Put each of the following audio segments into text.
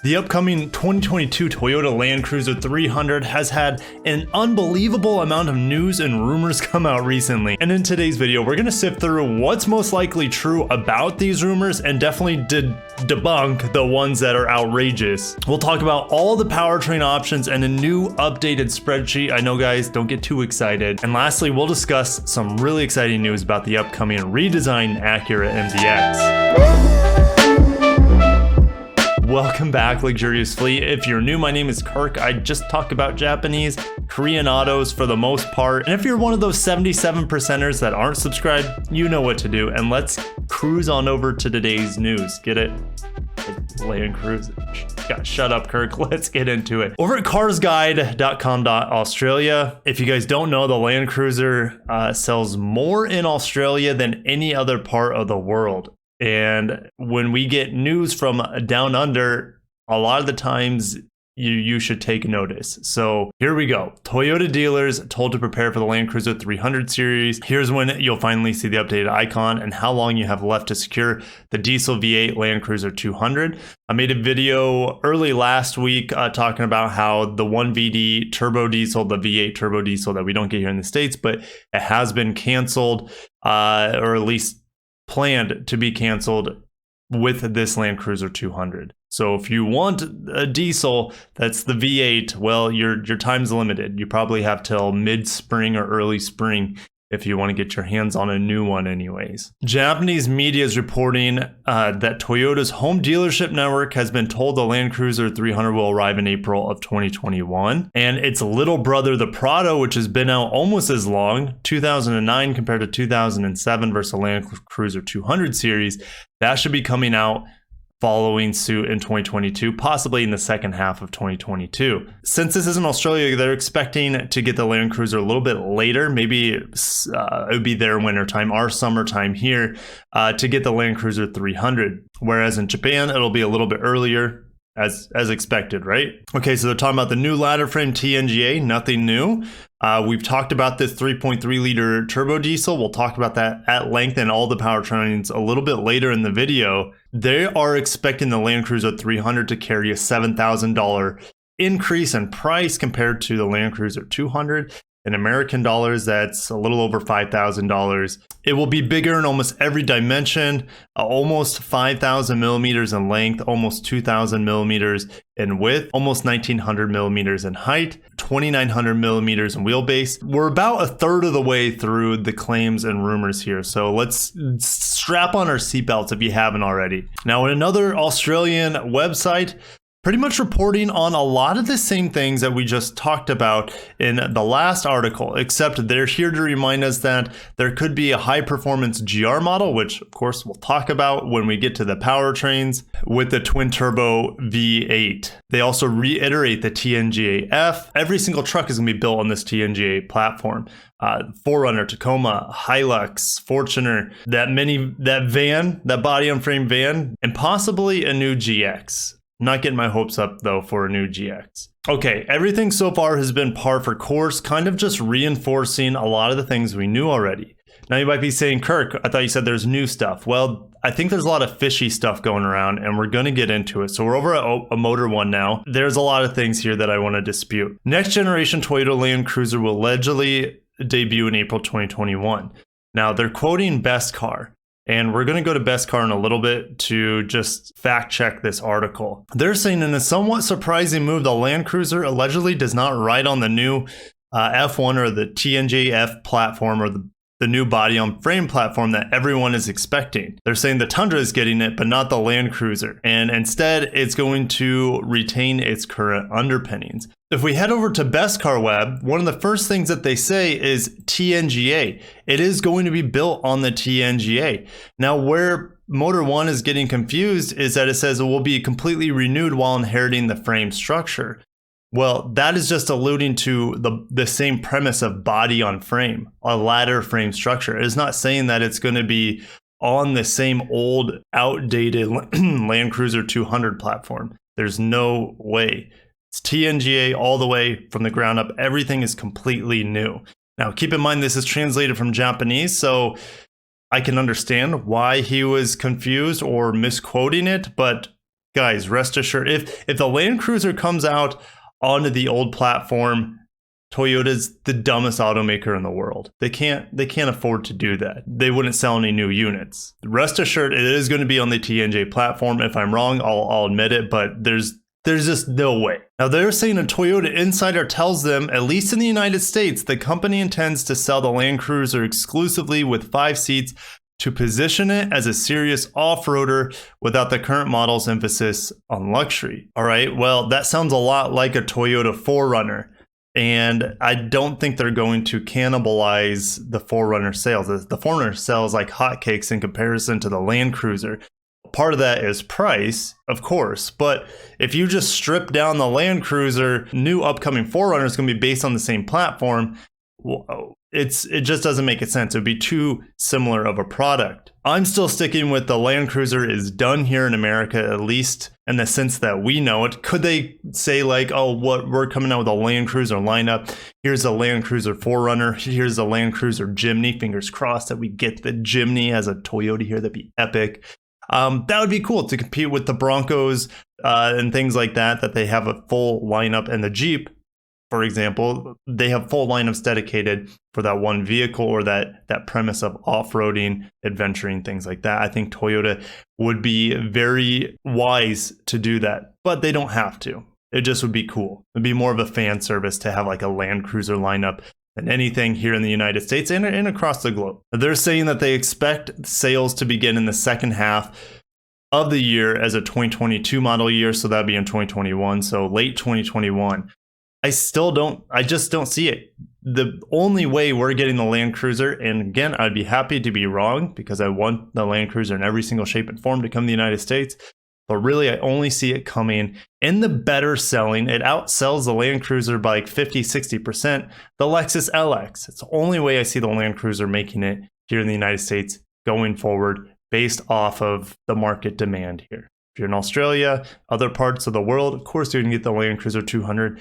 The upcoming 2022 Toyota Landcruiser 300 has had an unbelievable amount of news and rumors come out recently. And in today's video, we're going to sift through what's most likely true about these rumors and definitely debunk the ones that are outrageous. We'll talk about all the powertrain options and a new updated spreadsheet. I know, guys, don't get too excited. And lastly, we'll discuss some really exciting news about the upcoming redesigned Acura MDX. Welcome back, Luxurious Fleet. If you're new, my name is Kirk. I just talk about Japanese, Korean autos for the most part. And if you're one of those 77%ers that aren't subscribed, you know what to do. And let's cruise on over to today's news. Get it? Landcruiser. God, shut up, Kirk. Let's get into it. Over at carsguide.com.australia, if you guys don't know, the Landcruiser sells more in Australia than any other part of the world. And when we get news from down under, a lot of the times you should take notice. So here we go. Toyota dealers told to prepare for the Landcruiser 300 series. Here's when you'll finally see the updated icon and how long you have left to secure the diesel V8 Landcruiser 200. I made a video early last week talking about how the 1VD turbo diesel, the V8 turbo diesel that we don't get here in the States, but it has been canceled or at least planned to be canceled with this Landcruiser 200. So if you want a diesel that's the V8, well, your time's limited. You probably have till mid-spring or early spring if you want to get your hands on a new one anyways. Japanese media is reporting that Toyota's home dealership network has been told the Landcruiser 300 will arrive in April of 2021. And its little brother, the Prado, which has been out almost as long, 2009 compared to 2007 versus the Landcruiser 200 series, that should be coming out following suit in 2022, possibly in the second half of 2022. Since this is in Australia, they're expecting to get the Landcruiser a little bit later. Maybe it would be their wintertime, our summertime here, to get the Landcruiser 300. Whereas in Japan, it'll be a little bit earlier, as expected, right? Okay, so they're talking about the new ladder frame TNGA, nothing new. We've talked about this 3.3 liter turbo diesel. We'll talk about that at length and all the powertrains a little bit later in the video. They are expecting the Landcruiser 300 to carry a $7,000 increase in price compared to the Landcruiser 200. In American dollars, that's a little over $5,000. It will be bigger in almost every dimension, almost 5,000 millimeters in length, almost 2,000 millimeters in width, almost 1,900 millimeters in height, 2,900 millimeters in wheelbase. We're about a third of the way through the claims and rumors here, so let's strap on our seatbelts if you haven't already. Now, in another Australian website, pretty much reporting on a lot of the same things that we just talked about in the last article, except they're here to remind us that there could be a high performance GR model, which of course we'll talk about when we get to the powertrains with the twin turbo V8. They also reiterate the TNGA-F. Every single truck is gonna be built on this TNGA platform. 4Runner, Tacoma, Hilux, Fortuner, that van, that body on frame van, and possibly a new GX. Not getting my hopes up, though, for a new GX. Okay, everything so far has been par for course, kind of just reinforcing a lot of the things we knew already. Now, you might be saying, Kirk, I thought you said there's new stuff. Well, I think there's a lot of fishy stuff going around, and we're going to get into it. So we're over at a Motor One now. There's a lot of things here that I want to dispute. Next generation Toyota Landcruiser will allegedly debut in April 2021. Now, they're quoting Best Car. And we're going to go to Best Car in a little bit to just fact check this article. They're saying in a somewhat surprising move, the Landcruiser allegedly does not ride on the new F1 or the TNGA-F platform or the new body on frame platform that everyone is expecting. They're saying the Tundra is getting it, but not the Landcruiser. And instead, it's going to retain its current underpinnings. If we head over to Best Car Web, one of the first things that they say is TNGA. It is going to be built on the TNGA. Now, where Motor One is getting confused is that it says it will be completely renewed while inheriting the frame structure. Well, that is just alluding to the same premise of body on frame, a ladder frame structure. It's not saying that it's going to be on the same old, outdated Landcruiser 200 platform. There's no way. It's TNGA all the way from the ground up. Everything is completely new. Now, keep in mind, this is translated from Japanese, so I can understand why he was confused or misquoting it, but guys, rest assured, if the Land Cruiser comes out onto the old platform, Toyota's the dumbest automaker in the world. They can't afford to do that. They wouldn't sell any new units. Rest assured, it is going to be on the TNJ platform. If I'm wrong, I'll admit it, but there's just no way. Now, they're saying a Toyota insider tells them, at least in the United States, the company intends to sell the Land Cruiser exclusively with 5 seats to position it as a serious off-roader without the current model's emphasis on luxury. All right, well, that sounds a lot like a Toyota 4Runner. And I don't think they're going to cannibalize the 4Runner sales. The 4Runner sells like hotcakes in comparison to the Land Cruiser. Part of that is price, of course, but if you just strip down the Land Cruiser, new upcoming 4Runner is going to be based on the same platform. It just doesn't make sense. It would be too similar of a product. I'm still sticking with the Land Cruiser is done here in America, at least in the sense that we know it. Could they say like, oh, we're coming out with a Land Cruiser lineup. Here's a Land Cruiser 4Runner. Here's a Land Cruiser Jimny. Fingers crossed that we get the Jimny as a Toyota here. That'd be epic. That would be cool to compete with the Broncos and things like that, that they have a full lineup. And the Jeep, for example, they have full lineups dedicated for that one vehicle or that premise of off-roading, adventuring, things like that. I think Toyota would be very wise to do that, but they don't have to. It just would be cool. It'd be more of a fan service to have like a Land Cruiser lineup than anything here in the United States and across the globe. They're saying that they expect sales to begin in the second half of the year as a 2022 model year. So that'd be in 2021. So late 2021. I just don't see it. The only way we're getting the Land Cruiser, and again, I'd be happy to be wrong because I want the Land Cruiser in every single shape and form to come to the United States. But really, I only see it coming in the better selling. It outsells the Land Cruiser by like 50, 60%. The Lexus LX. It's the only way I see the Land Cruiser making it here in the United States going forward based off of the market demand here. If you're in Australia, other parts of the world, of course, you can get the Land Cruiser 300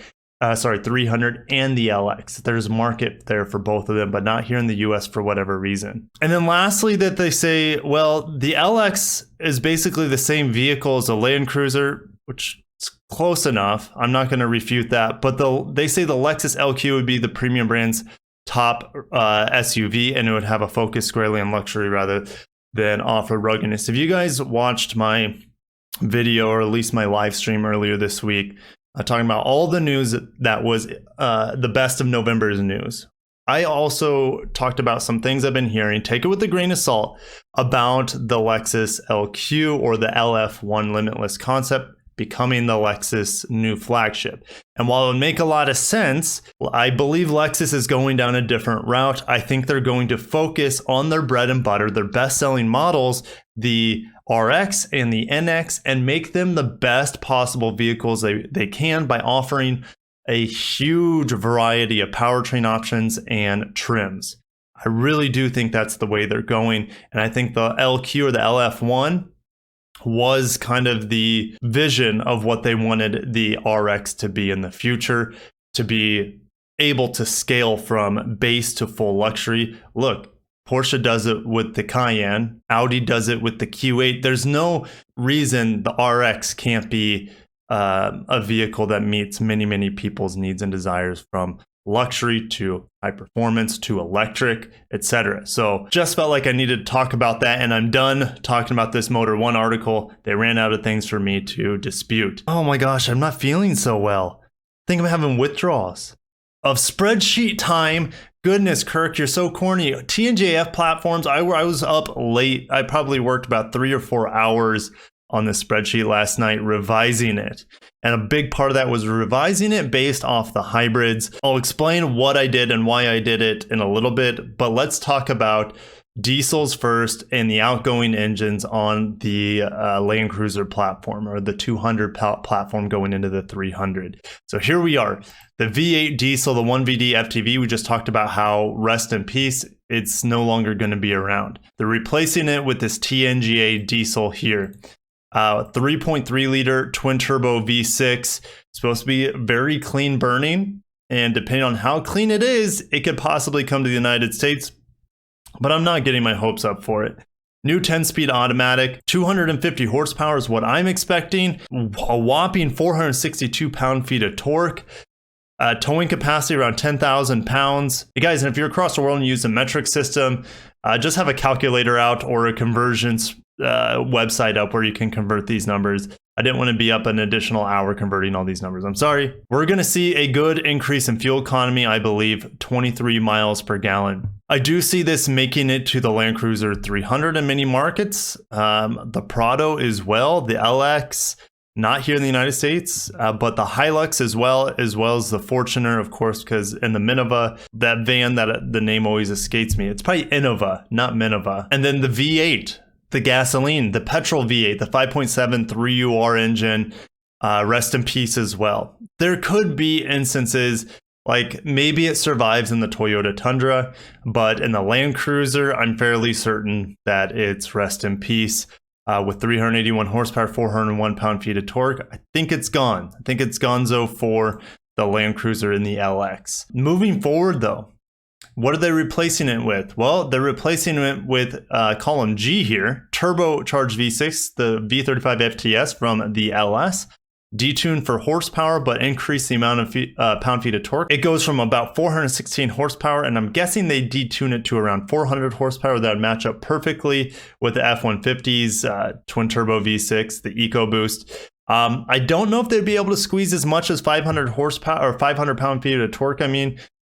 and the LX. There's market there for both of them, but not here in the US for whatever reason. And then lastly, that they say, well, the LX is basically the same vehicle as the Land Cruiser, which is close enough. I'm not going to refute that, but they say the Lexus LQ would be the premium brand's top SUV, and it would have a focus squarely on luxury rather than off-road ruggedness. If you guys watched my video, or at least my live stream earlier this week, talking about all the news that was the best of November's news. I also talked about some things I've been hearing, take it with a grain of salt, about the Lexus LQ or the LF1 Limitless concept becoming the Lexus new flagship. And while it would make a lot of sense, I believe Lexus is going down a different route. I think they're going to focus on their bread and butter, their best-selling models, the RX and the NX, and make them the best possible vehicles they can by offering a huge variety of powertrain options and trims. I really do think that's the way they're going. And I think the LQ or the LF1 was kind of the vision of what they wanted the RX to be in the future, to be able to scale from base to full luxury. Look, Porsche does it with the Cayenne. Audi does it with the Q8. There's no reason the RX can't be a vehicle that meets many, many people's needs and desires, from luxury to high performance to electric, etc. So just felt like I needed to talk about that, and I'm done talking about this Motor One article. They ran out of things for me to dispute. Oh my gosh, I'm not feeling so well. I think I'm having withdrawals. Of spreadsheet time. Goodness, Kirk, you're so corny. TNJF platforms, I was up late. I probably worked about 3 or 4 hours on the spreadsheet last night revising it. And a big part of that was revising it based off the hybrids. I'll explain what I did and why I did it in a little bit, but let's talk about diesels first and the outgoing engines on the Land Cruiser platform, or the 200 platform going into the 300. So here we are. The V8 diesel, the 1VD FTV, we just talked about how, rest in peace, it's no longer going to be around. They're replacing it with this TNGA diesel here. 3.3 liter twin turbo V6, supposed to be very clean burning, and depending on how clean it is, it could possibly come to the United States, but I'm not getting my hopes up for it. New 10-speed automatic, 250 horsepower is what I'm expecting. A whopping 462 pound-feet of torque. Towing capacity around 10,000 pounds. Hey guys, and if you're across the world and use a metric system, just have a calculator out or a conversions website up where you can convert these numbers. I didn't want to be up an additional hour converting all these numbers. I'm sorry. We're going to see a good increase in fuel economy, I believe, 23 miles per gallon. I do see this making it to the Landcruiser 300 in many markets. The Prado as well, the LX, not here in the United States, but the Hilux as well as the Fortuner, of course, because in the Minova, that van that the name always escapes me. It's probably Innova, not Minova. And then the V8. The gasoline, the petrol V8, the 5.7 3UR engine, rest in peace as well. There could be instances like maybe it survives in the Toyota Tundra, but in the Landcruiser, I'm fairly certain that it's rest in peace. With 381 horsepower, 401 pound-feet of torque, I think it's gone. I think it's gonzo for the Landcruiser in the LX. Moving forward though, what are they replacing it with? Well, they're replacing it with column G here, turbocharged V6, the V35 FTS from the LS, detuned for horsepower, but increase the amount of pound-feet of torque. It goes from about 416 horsepower, and I'm guessing they detune it to around 400 horsepower. That would match up perfectly with the F-150's twin-turbo V6, the EcoBoost. I don't know if they'd be able to squeeze as much as 500 horsepower or 500 pound-feet of torque,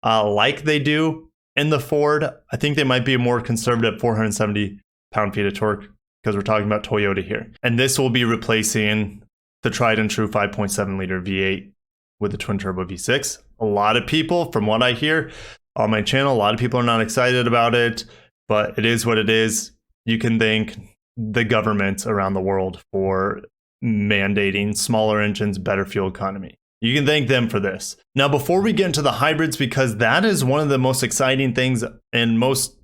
like they do in the Ford. I think they might be more conservative 470 pound-feet of torque because we're talking about Toyota here. And this will be replacing the tried and true 5.7 liter V8 with the twin turbo V6. A lot of people, from what I hear on my channel, a lot of people are not excited about it, but it is what it is. You can thank the government around the world for mandating smaller engines, better fuel economy. You can thank them for this. Now, before we get into the hybrids, because that is one of the most exciting things and most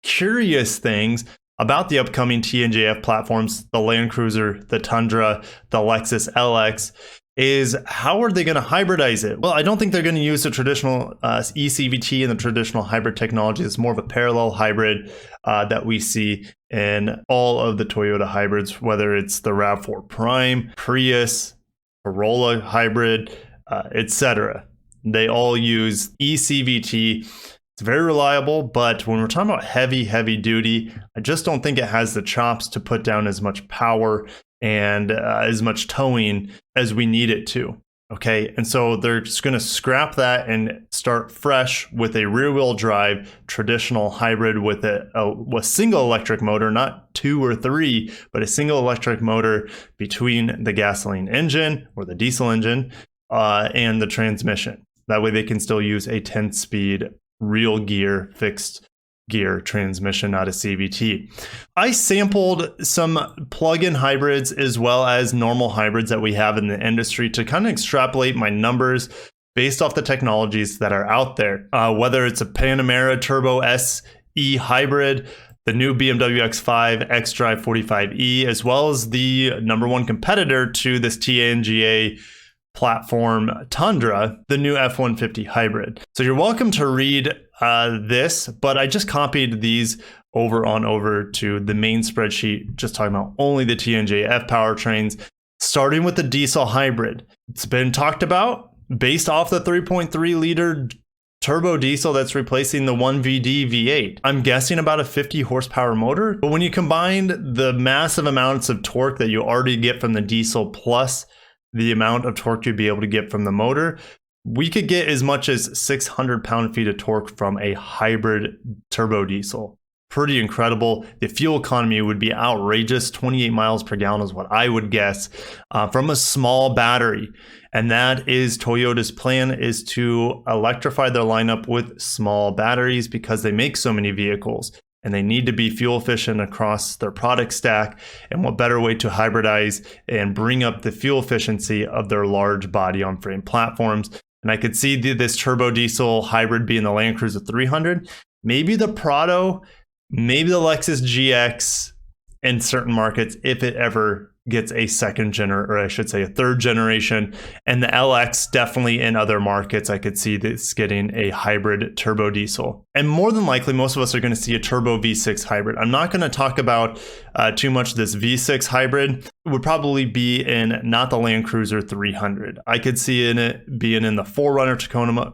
curious things about the upcoming TNGF platforms, the Landcruiser, the Tundra, the Lexus LX, is how are they going to hybridize it? Well, I don't think they're going to use the traditional eCVT and the traditional hybrid technology. It's more of a parallel hybrid that we see in all of the Toyota hybrids, whether it's the RAV4 Prime, Prius, Corolla hybrid, etc. They all use eCVT. It's very reliable, but when we're talking about heavy duty, I just don't think it has the chops to put down as much power and as much towing as we need it to. Okay, and so they're just going to scrap that and start fresh with a rear-wheel drive traditional hybrid with a single electric motor, not two or three, but a single electric motor between the gasoline engine or the diesel engine and the transmission. That way they can still use a 10-speed real gear fixed gear transmission, not a CVT. I sampled some plug-in hybrids as well as normal hybrids that we have in the industry to kind of extrapolate my numbers based off the technologies that are out there. Whether it's a Panamera Turbo SE hybrid, the new BMW X5 xDrive 45e, as well as the number one competitor to this TNGA platform Tundra, the new F-150 hybrid. So you're welcome to read this, but I just copied these over to the main spreadsheet, just talking about only the TNGA powertrains, starting with the diesel hybrid. It's been talked about based off the 3.3 liter turbo diesel that's replacing the 1VD V8. I'm guessing about a 50 horsepower motor, but when you combine the massive amounts of torque that you already get from the diesel plus the amount of torque you'd be able to get from the motor, we could get as much as 600 pound-feet of torque from a hybrid turbo diesel. Pretty incredible. The fuel economy would be outrageous. 28 miles per gallon is what I would guess from a small battery. And that is Toyota's plan, is to electrify their lineup with small batteries because they make so many vehicles and they need to be fuel efficient across their product stack. And what better way to hybridize and bring up the fuel efficiency of their large body on frame platforms. And I could see this turbo diesel hybrid being the Landcruiser 300, maybe the Prado, maybe the Lexus GX in certain markets if it ever gets a a third generation. And the LX definitely in other markets, I could see this getting a hybrid turbo diesel. And more than likely, most of us are going to see a turbo V6 hybrid. I'm not going to talk about too much this V6 hybrid. It would probably be in not the Landcruiser 300. I could see it being in the 4Runner,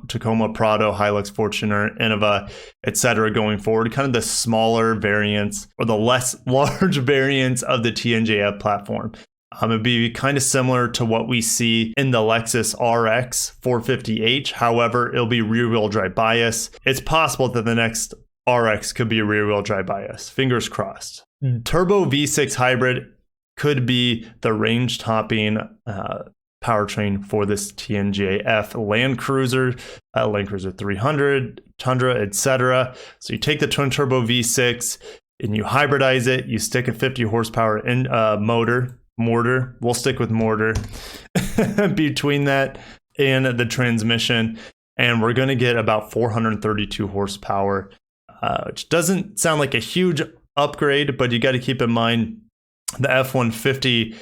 Tacoma Prado, Hilux, Fortuner, Innova, etc. going forward. Kind of the smaller variants or the less large variants of the TNGF platform. It'd be kind of similar to what we see in the Lexus RX 450h. However, it'll be rear-wheel drive bias. It's possible that the next RX could be a rear-wheel drive bias. Fingers crossed. Turbo V6 hybrid could be the range-topping powertrain for this TNGA F Landcruiser, Landcruiser 300, Tundra, etc. So you take the twin-turbo V6 and you hybridize it. You stick a 50 horsepower in mortar. We'll stick with mortar between that and the transmission, and we're going to get about 432 horsepower, which doesn't sound like a huge upgrade, but you got to keep in mind the F-150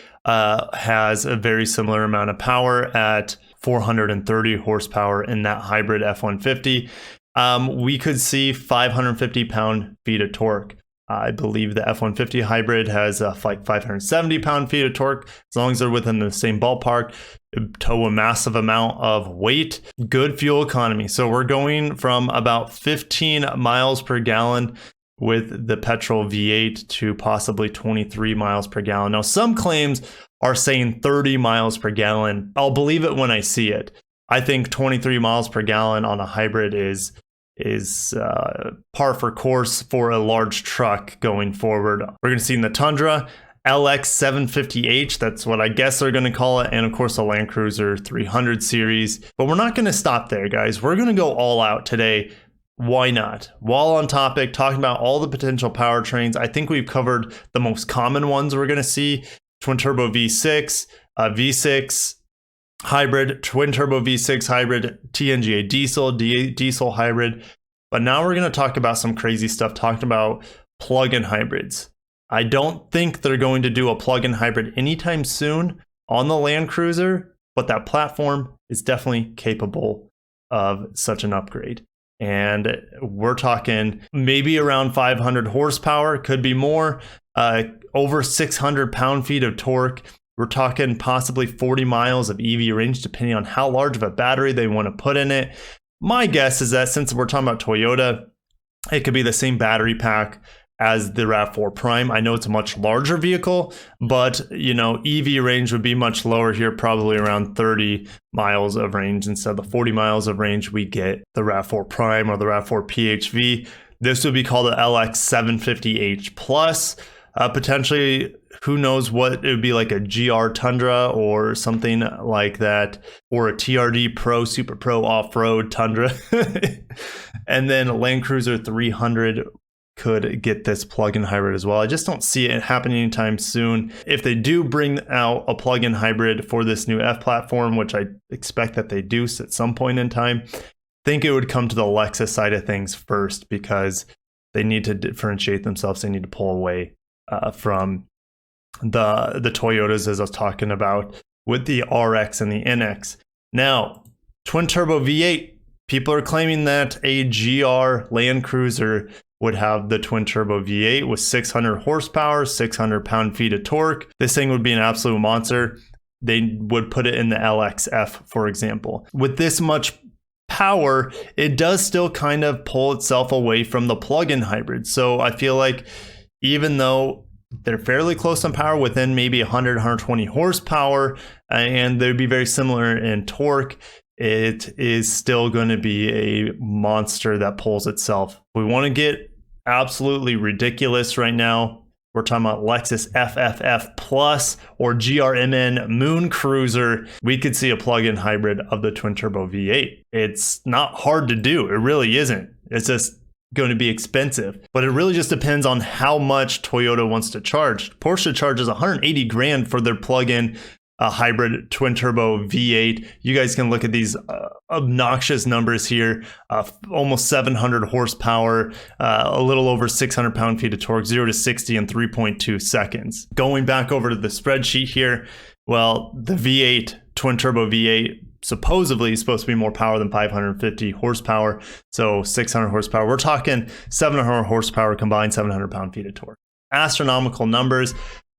has a very similar amount of power at 430 horsepower in that hybrid F-150. We could see 550 pound-feet of torque. I believe the F-150 hybrid has like 570 pound-feet of torque. As long as they're within the same ballpark, tow a massive amount of weight, good fuel economy. So we're going from about 15 miles per gallon with the petrol V8 to possibly 23 miles per gallon. Now, some claims are saying 30 miles per gallon. I'll believe it when I see it. I think 23 miles per gallon on a hybrid is par for course for a large truck going forward. We're going to see in the Tundra, LX 750h, that's what I guess they're going to call it, and of course the Landcruiser 300 series. But we're not going to stop there, guys. We're going to go all out today. Why not? While on topic, talking about all the potential powertrains, I think we've covered the most common ones we're going to see. Twin turbo V6, V6 hybrid, twin turbo V6 hybrid, TNGA diesel hybrid. But now we're going to talk about some crazy stuff, talking about plug-in hybrids. I don't think they're going to do a plug-in hybrid anytime soon on the Landcruiser, but that platform is definitely capable of such an upgrade. And we're talking maybe around 500 horsepower, could be more, over 600 pound-feet of torque. We're talking possibly 40 miles of EV range, depending on how large of a battery they want to put in it. My guess is that since we're talking about Toyota, it could be the same battery pack as the RAV4 Prime. I know it's a much larger vehicle, but EV range would be much lower here, probably around 30 miles of range instead of the 40 miles of range we get the RAV4 Prime or the RAV4 PHV. This would be called the LX 750h Plus. Potentially, who knows what it would be, like a GR Tundra or something like that, or a TRD Pro, Super Pro Off-Road Tundra. And then Landcruiser 300 could get this plug-in hybrid as well. I just don't see it happening anytime soon. If they do bring out a plug-in hybrid for this new F platform, which I expect that they do at some point in time, I think it would come to the Lexus side of things first, because they need to differentiate themselves. They need to pull away from the Toyotas, as I was talking about with the RX and the NX. Now, twin turbo V8, people are claiming that a GR Landcruiser would have the twin turbo V8 with 600 horsepower, 600 pound-feet of torque. This thing would be an absolute monster. They would put it in the LXF, for example. With this much power, it does still kind of pull itself away from the plug-in hybrid. So I feel like even though they're fairly close on power, within maybe 100, 120 horsepower, and they'd be very similar in torque, it is still going to be a monster that pulls itself. We want to get absolutely ridiculous right now. We're talking about Lexus FFF Plus or GRMN Moon Cruiser. We could see a plug-in hybrid of the twin turbo V8. It's not hard to do. It really isn't. It's just going to be expensive, but it really just depends on how much Toyota wants to charge. Porsche charges 180 grand for their plug-in a hybrid twin turbo V8. You guys can look at these obnoxious numbers here. Almost 700 horsepower, a little over 600 pound-feet of torque, 0 to 60 in 3.2 seconds. Going back over to the spreadsheet here, well, the V8, twin turbo V8, supposedly is supposed to be more power than 550 horsepower. So 600 horsepower. We're talking 700 horsepower combined, 700 pound-feet of torque. Astronomical numbers.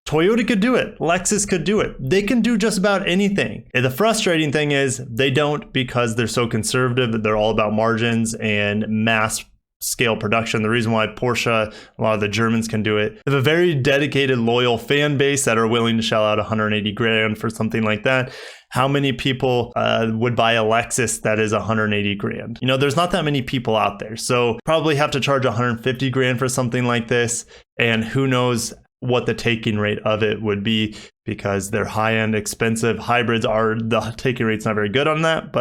Toyota could do it. Lexus could do it. They can do just about anything. And the frustrating thing is they don't, because they're so conservative. They're all about margins and mass scale production. The reason why Porsche, a lot of the Germans can do it. They have a very dedicated, loyal fan base that are willing to shell out 180 grand for something like that. How many people would buy a Lexus that is 180 grand? You know, there's not that many people out there. So probably have to charge 150 grand for something like this. And who knows what the taking rate of it would be, because they're high-end, expensive. Hybrids are, the taking rate's not very good on that.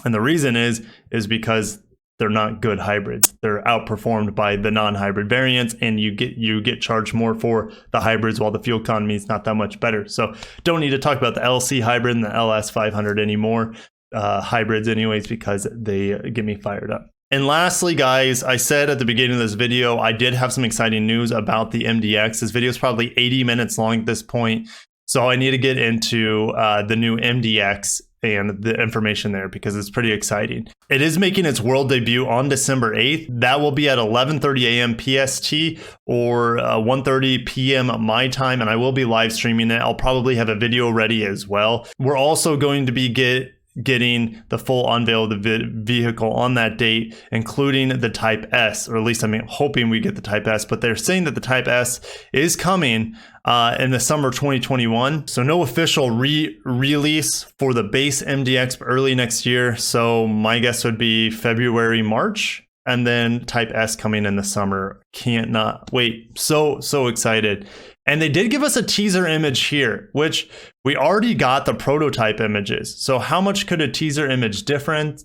And the reason is because they're not good hybrids. They're outperformed by the non-hybrid variants, and you get charged more for the hybrids while the fuel economy is not that much better. So don't need to talk about the LC hybrid and the LS 500 anymore, hybrids anyways, because they get me fired up. And lastly, guys, I said at the beginning of this video, I did have some exciting news about the MDX. This video is probably 80 minutes long at this point, so I need to get into the new MDX and the information there, because it's pretty exciting. It is making its world debut on December 8th. That will be at 11:30 a.m. PST or 1:30 p.m. my time, and I will be live streaming it. I'll probably have a video ready as well. We're also going to be getting the full unveil of the vehicle on that date, including the Type S, or at least I'm hoping we get the Type S, but they're saying that the Type S is coming in the summer 2021. So no official release for the base MDX early next year. So my guess would be February, March, and then Type S coming in the summer. Can't not wait. So excited. And they did give us a teaser image here, which we already got the prototype images. So how much could a teaser image different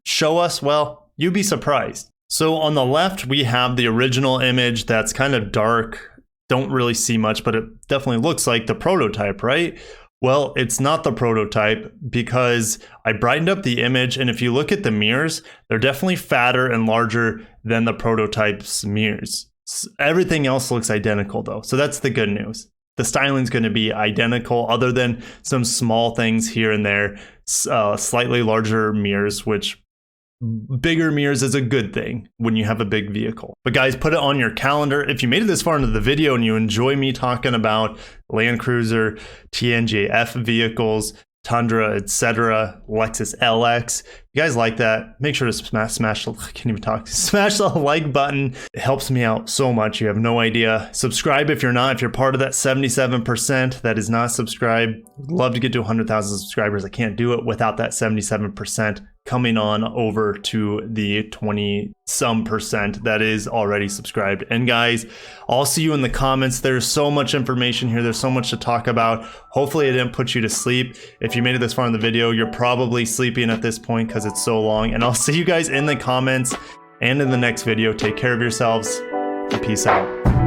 show us? Well, you'd be surprised. So on the left, we have the original image that's kind of dark. Don't really see much, but it definitely looks like the prototype, right? Well, it's not the prototype, because I brightened up the image, and if you look at the mirrors, they're definitely fatter and larger than the prototype's mirrors. Everything else looks identical though, so that's the good news. The styling's going to be identical, other than some small things here and there. Slightly larger mirrors, which bigger mirrors is a good thing when you have a big vehicle. But guys, put it on your calendar. If you made it this far into the video and you enjoy me talking about Landcruiser, TNGA-F vehicles, Tundra, etc., Lexus LX. You guys like that? Make sure to smash the like button. It helps me out so much. You have no idea. Subscribe if you're not. If you're part of that 77% that is not subscribed, love to get to 100,000 subscribers. I can't do it without that 77% coming on over to the 20-some% that is already subscribed. And guys, I'll see you in the comments. There's so much information here. There's so much to talk about. Hopefully I didn't put you to sleep. If you made it this far in the video, you're probably sleeping at this point because it's so long. And I'll see you guys in the comments and in the next video. Take care of yourselves and peace out.